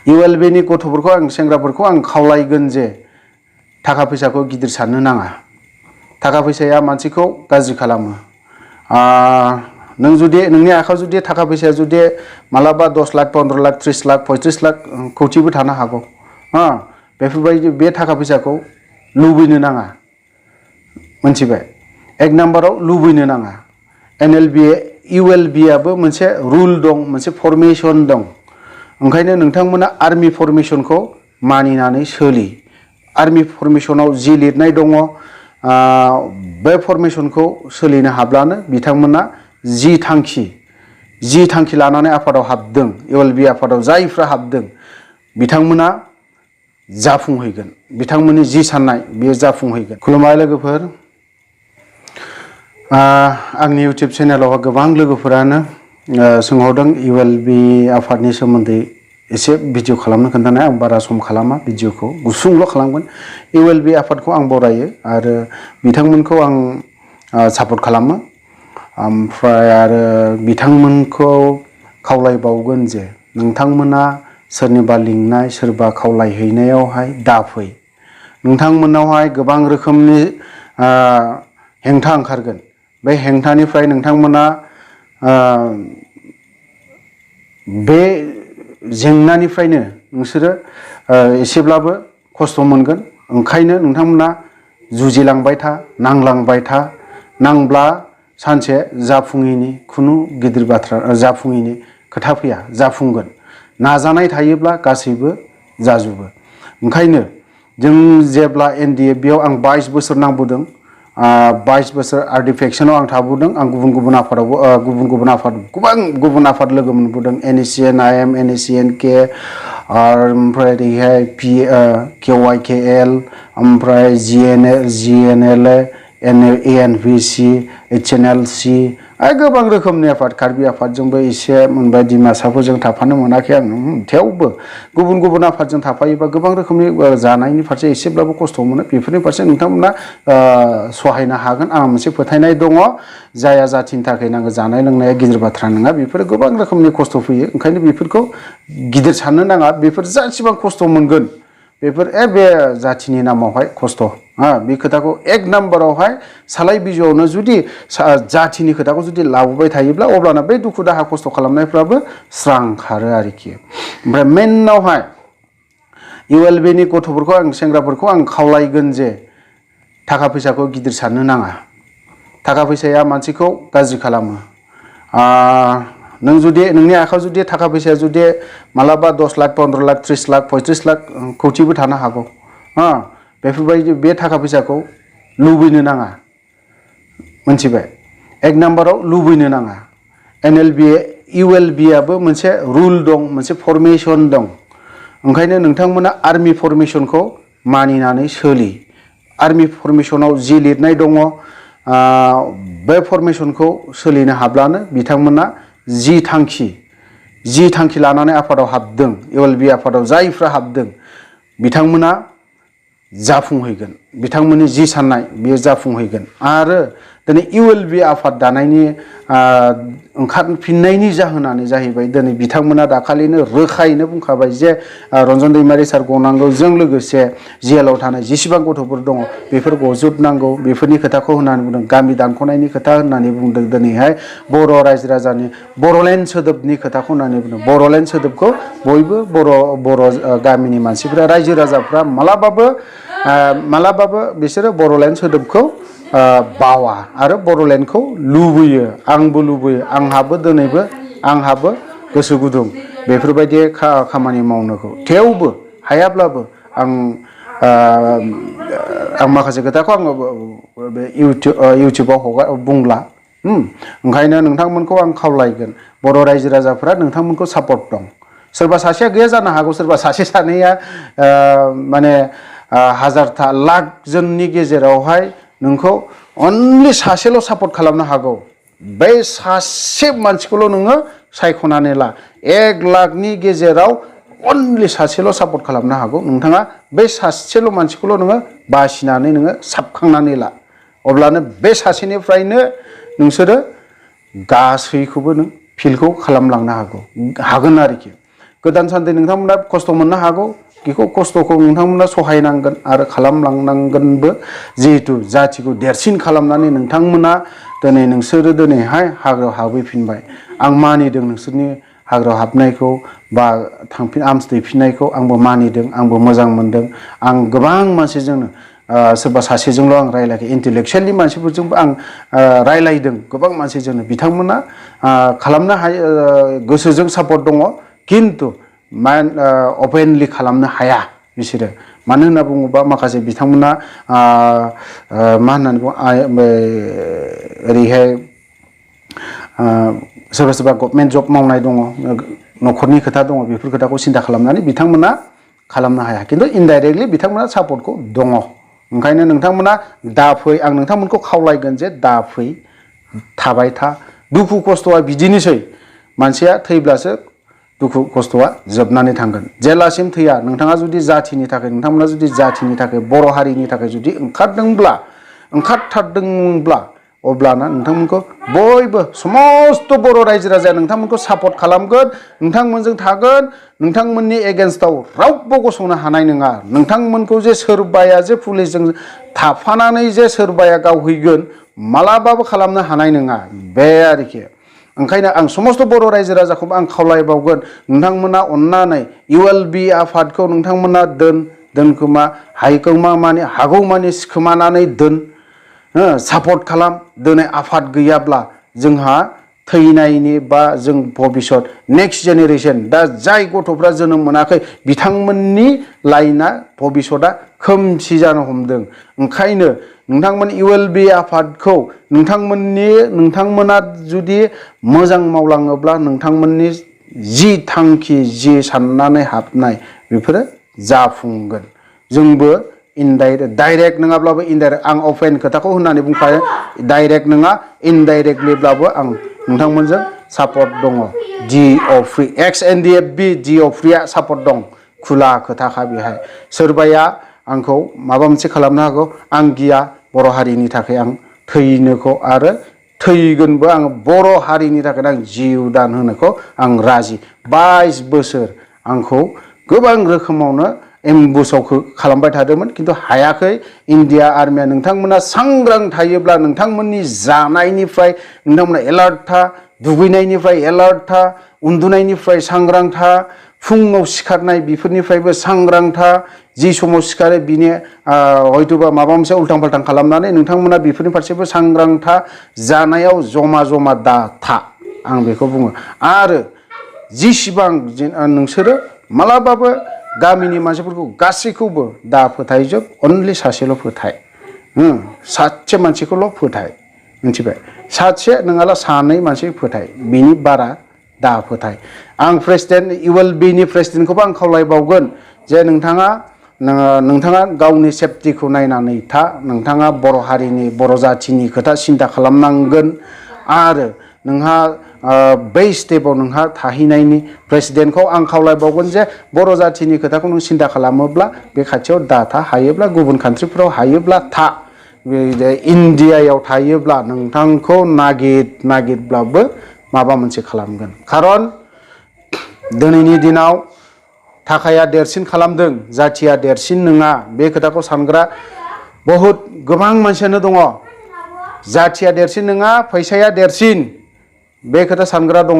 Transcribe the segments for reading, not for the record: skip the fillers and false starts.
ULB नि गथ'फोरखौ आं सेंग्राफोरखौ आं खावलायगोन जे थाखा फैसाखौ गिदिर साननो नाङा। थाखा फैसाया मानसिखौ गाज्रि खालामो। नों जुदि नोंनि आखायाव जुदि थाखा फैसाया जुदि मालाबा 10 लाख 15 लाख 30 लाख 35 लाख कौटिबो थानो हागौ। बेफोरबायदि बे थाखा फैसाखौ लुबैनो नाङा। मोनथिबाय? एक नाम्बाराव लुबैनो नाङा। ULB आबो मोनसे रुल दं, मोनसे फरमेसन दं। ओंखायनो नोंथांमोना आर्मि फरमेसनखौ मानिनानै सोलि। आर्मि फरमेसनाव जि लिरनाय दङ बे फरमेसनखौ सोलिनो हाब्लानो बिथांमोना जि थांखि लानानै आफादाव हाबदों, ULB आफादाव जायफ्रा हाबदों बिथांमोना जाफुंहैगोन। बिथांमोननि जि साननाय बेयो जाफुंहैगोन। खुलुमबाय लोगोफोर। आंनि इउटिउब चेनेलाव गोबां लोगोफोरानो सोंहरदों ULB आफादनि सोमोन्दै एसे भिडिअ खालामनो खोन्थानाय। आं बारा सम खालामा, भिडिअखौ गुसुंल' खालामगोन। ULB आफादखौ आं बरायो आरो बिथांमोनखौ आं सापर्ट खालामो। ओमफ्राय आरो बिथांमोनखौ खावलायबावगोन जे नोंथांमोना सोरनिबा लिंनाय सोरबा खावलायहैनायावहाय दाफै। नोंथांमोनावहाय गोबां रोखोमनि हेंथा ओंखारगोन। बे हेंथानिफ्राय नोंथांमोना बे जेंनानिफ्रायनो नोंसोरो एसेब्लाबो खस्थ' मोनगोन। ओंखायनो नोंथांमोना जुजिलांबाय था, नांलांबाय था। नांब्ला सानसे जाफुङैनि खुनु गिदिर बाथ्रा जाफुङैनि खोथा फैया, जाफुंगोन। नाजानाय थायोब्ला गासैबो जाजोबो। ओंखायनो जों जेब्ला NDA बेयाव आं 22 बोसोर नांबोदों। 22 बोसोर आर्टिफेक्सनाव आं थाबोदों। आं गुबुन आफादावबो गुबुन आफाद लोगो मोनबोदों। NACN, IM, NACN K, ओमफ्राय ओरैहाय KYKL, ओमफ्राय GNLA, ANVC, HNLC, गोबां रोखोमनि आफाद। कार्बि आफादजोंबो एसे मोनबाय, डिमासाफोरजों थाफानो मोनाखै आं। थेवबो गुबुन आफादजों थाफायोबा गोबां रोखोमनि जानायनि फारसे एसेब्लाबो खस्थ' मोनो। बेफोरनि फारसे नोंथांमोना सहायनो हागोन आंहा मोनसे फोथायनाय दङ। जाया जाथिनि थाखाय नांगौ जानाय लोंनाया गिदिर बाथ्रा नङा। बेफोरो गोबां रोखोमनि खस्थ' फैयो। ओंखायनो बेफोरखौ गिदिर साननो नाङा। बेफोर जासिबां खस्थ' मोनगोन बेफोर बे जाथिनि नामावहाय खस्थ'। बे खोथाखौ एक नाम्बारावहाय सालाय बिजौआवनो जुदि जाथिनि खोथाखौ जुदि लाबोबाय थायोब्ला अब्लाना बै दुखु दाहा खस्थ' खालामनायफ्राबो स्रां खारो आरोखि। ओमफ्राय मेइनावहाय ULB नि गथ'फोरखौ आं सेंग्राफोरखौ आं खावलायगोन जे थाखा फैसाखौ गिदिर साननो नाङा। थाखा फैसाया मानसिखौ गाज्रि खालामो। नों जुदि नोंनि आखायाव जुदि थाखा फैसाया जुदि मालाबा 10 लाख 15 लाख 30 लाख 35 लाख कौटिबो थानो हागौ। बेफोरबायदि बे थाखा फैसाखौ लुबैनो नाङा। मोनथिबाय? एक नाम्बाराव लुबैनो नाङा। ULB आबो मोनसे रुल दं, मोनसे फरमेसन दं। ओंखायनो नोंथांमोना आर्मि फरमेसनखौ मानिनानै सोलि। आर्मि फरमेसनाव जि लिरनाय दङ बे फरमेसनखौ सोलिनो हाब्लानो बिथांमोना जि थांखि लानानै आफादाव हाबदों, ULB आफादाव जायफ्रा हाबदों बिथांमोना जाफुंहैगोन। बिथांमोननि जि साननाय बेयो जाफुंहैगोन। आरो दिनै ULB आफाद दानायनि ओंखारफिननायनि जाहोनानो जाहैबाय दिनै बिथांमोना दाखालिनो रोखायैनो बुंखाबाय जे रन्जन दैमारि सार गनांगौजों लोगोसे जेलाव थानाय जेसेबां गथ'फोर दङ बेफोर गजोबनांगौ। बेफोरनि खोथाखौ होननानै बुंदों। गामि दानख'नायनि खोथा होननानै बुंदों। दिनैहाय बर' रायजो राजानि बर'लेण्ड सोदोबनि खोथाखौ होननानै बुंदों। बर'लेण्ड सोदोबखौ बयबो बर' गामिनि मानसिफ्रा, रायजो राजाफ्रा मालाबाबो बिसोरो बर'लेण्ड सोदोबखौ बावा आरो बर'लेण्डखौ लुबैयो। आंबो लुबैयो। आंहाबो गोसो गुदुं बेफोरबायदि खामानि मावनोखौ। थेवबो हायाब्लाबो आं माखासे खोथाखौ आङो बे इउटिउबाव बुंला। ओंखायनो नोंथांमोनखौ आं खावलायगोन, बर' रायजो राजाफ्रा नोंथांमोनखौ सापर्ट दं। सोरबा सासेया गैया जानो हागौ, सोरबा सासे सानैया माने हाजारथा लाख जननि गेजेरावहाय नोंखौ अनलि सासेल' सापर्ट खालामनो हागौ। बै सासे मानसिखौल' नोङो सायख'नानै ला। 1 लाखनि गेजेराव अनलि सासेल' सापर्ट खालामनो हागौ। नोंथाङा बै सासेल' मानसिखौल' नोङो बासिनानै नोङो साबखांनानै ला। अब्लानो बे सासेनिफ्रायनो नोंसोरो गासैखौबो नों फिलखौ खालामलांनो हागोन आरोखि। गोदान सान्दै नोंथांमोना खस्थ' मोननो हागौ बेखौ खस्थ'खौ नोंथांमोना सहायनांगोन आरो खालामलांनांगोनबो जिहेतु जाथिखौ देरसिन खालामनानै नोंथांमोना दिनै नोंसोरो दिनैहाय हाग्रायाव हाबहैफिनबाय आं मानिदों नोंसोरनि हाग्रायाव हाबनायखौ बा आर्मस दैफिननायखौ आंबो मानिदों आंबो मोजां मोनदों आं गोबां मानसिजोंनो सोरबा सासेजोंल' आं रायलायाखै इन्टेलेक्सुवेलि मानसिफोरजोंबो आं रायलायदों गोबां मानसिजोंनो बिथांमोना खालामनो हायो गोसोजों सापर्ट दङ खिन्थु अपेनलि खालामनो हाया बिसोरो मानो होनना बुङोबा माखासे बिथांमोना मा होननानै बुङो ओरैहाय सोरबा सोरबा गभर्नमेन्ट जब मावनाय दङ न'खरनि खोथा दङ बेफोर खोथाखौ सिन्था खालामनानै बिथांमोना खालामनो हाया खिन्थु इनडाइरेक्टलि बिथांमोना सापर्टखौ दङ ओंखायनो नोंथांमोना दाफै आं नोंथांमोनखौ खावलायगोन जे दाफै थाबाय था दुखु खस्थ'आ बिदिनोसै मानसिया थैब्लासो दुखु खस्थ'आ जोबनानै थांगोन जेलासिम थैया नोंथाङा जुदि जाथिनि थाखाय नोंथांमोना जुदि जाथिनि थाखाय बर' हारिनि थाखाय जुदि ओंखारथारदोंब्ला अब्लाना नोंथांमोनखौ बयबो समस्त बर' रायजो राजाया नोंथांमोनखौ सापर्ट खालामगोन नोंथांमोनजों थागोन नोंथांमोननि एगेन्स्टआव रावबो गसंनो हानाय नङा नोंथांमोनखौ जे सोरबाया जे पुलिसजों थाफानानै जे सोरबाया गावहैगोन मालाबाबो खालामनो हानाय नङा बे आरोखि ओंखायनो आं समस्त बर' रायजो राजाखौबो आं खावलायबावगोन नोंथांमोना अन्नानै ULB आफादखौ नोंथांमोना दोनखोमा हागौमानि सिखोमानानै दोन सापर्ट खालाम दिनै आफाद गैयाब्ला जोंहा थैनायनि बा जों भबिष्यत नेक्स्ट जेनेरेसन दा जाय गथ'फ्रा जोनोम मोनाखै बिथांमोननि लाइना भबिष्यतआ खोमसि जानो हमदों ओंखायनो नोंथांमोन ULB आफादखौ नोंथांमोना जुदि मोजां मावलाङोब्ला नोंथांमोननि जि थांखि जि साननानै हाबनाय बेफोरो जाफुंगोन जोंबो डाइरेक्ट नङाब्लाबो इनडाइरेक्ट आं अपेन खोथाखौ होननानै बुंखायो डाइरेक्ट नङा इनडाइरेक्टलिब्लाबो आं नोंथांमोनजों सापर्ट दङ DO3 XNDFB DO3आ सापर्ट दं खुला खोथाखा बेहाय सोरबाया आंखौ माबा मोनसे खालामनो हागौ आं गिया बर' हारिनि थाखाय आं थैनोखौ आरो थैगोनबो आं बर' हारिनि थाखाय आं जिउ दान होनोखौ आं राजि 22 बोसोर आंखौ गोबां रोखोमावनो एम्बुसाव खालामबाय थादोंमोन खिन्थु हायाखै इन्डिया आर्मिया नोंथांमोना सांग्रां थायोब्ला नोंथांमोननि जानायनिफ्राय नोंथांमोना एलार्ट था दुगैनायनिफ्राय एलार्ट था उन्दुनायनिफ्राय सांग्रां था फुङाव सिखारनाय बेफोरनिफ्रायबो सांग्रां था जि समाव सिखारो बिनि हयथ'बा माबा मोनसे उल्टां फाल्टां खालामनानै नोंथांमोना बेफोरनि फारसेबो सांग्रां था जानायाव जमा दा था आं बेखौ बुङो आरो जिसिबां नोंसोरो मालाबाबो गामिनि मानसिफोरखौ गासैखौबो दा फोथायजोब अनलि सासेल' फोथाय सासे मानसिखौल' फोथाय मिथिबाय सासे नङाला सानै मानसि फोथाय बिनि बारा दा फोथाय आं प्रेसिडेन्ट ULBनि प्रेसिडेन्टखौबो आं खावलायबावगोन जे नोंथाङा गावनि सेफटिखौ नायनानै था नोंथाङा बर' हारिनि बर' जाथिनि खोथा सिन्था खालामनांगोन आरो नोंहा बै स्टेपाव नोंहा थाहैनायनि प्रेसिडेन्टखौ आं खावलायबावगोन जे बर' जाथिनि खोथाखौ नों सिन्था खालामोब्ला बे खाथियाव दा था हायोब्ला गुबुन कान्ट्रिफोराव हायोब्ला था इन्डियायाव थायोब्ला नोंथांखौ नागिरब्लाबो माबा मोनसे खालामगोन खारन दिनैनि दिनाव थाखाया देरसिन खालामदों जाथिया देरसिन नङा बे खोथाखौ सानग्रा बहुद गोबां मानसियानो दङ जाथिया देरसिन नङा फैसाया देरसिन बे खोथा सानग्रा दङ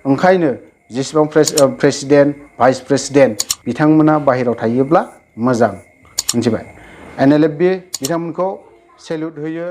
ओंखायनो जेसेबां प्रेसिडेन्ट भाइस प्रेसिडेन्ट बिथांमोना बाहेरायाव थायोब्ला मोजां मिथिबाय NLFB बिथांमोनखौ सेल्युट होयो